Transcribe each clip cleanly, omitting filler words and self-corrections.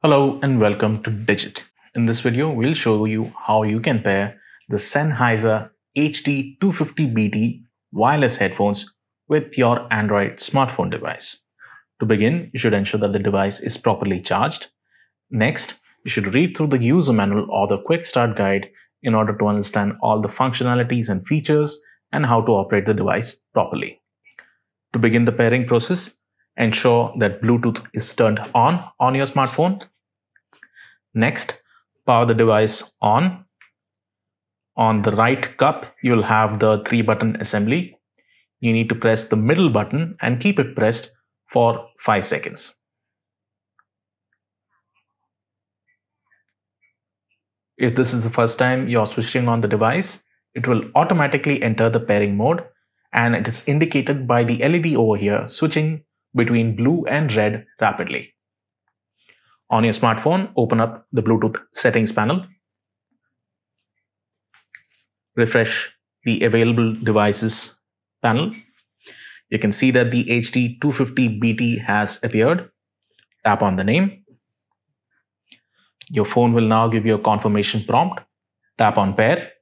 Hello and welcome to Digit. In this video, we'll show you how you can pair the Sennheiser HD250BT wireless headphones with your Android smartphone device. To begin, you should ensure that the device is properly charged. Next, you should read through the user manual or the quick start guide in order to understand all the functionalities and features and how to operate the device properly. To begin the pairing process, ensure that Bluetooth is turned on your smartphone. Next, power the device on. On the right cup, you will have the 3-button assembly. You need to press the middle button and keep it pressed for 5 seconds. If this is the first time you're switching on the device, it will automatically enter the pairing mode, and it is indicated by the LED over here switching between blue and red rapidly. On your smartphone, open up the Bluetooth settings panel. Refresh the available devices panel. You can see that the HD250BT has appeared. Tap on the name. Your phone will now give you a confirmation prompt. Tap on pair.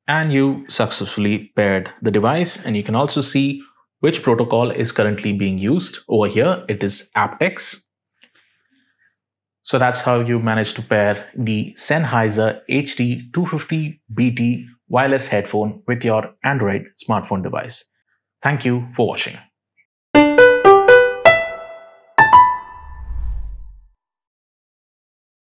And you successfully paired the device, and you can also see which protocol is currently being used. Over here, it is aptX. So that's how you manage to pair the Sennheiser HD250BT wireless headphone with your Android smartphone device. Thank you for watching.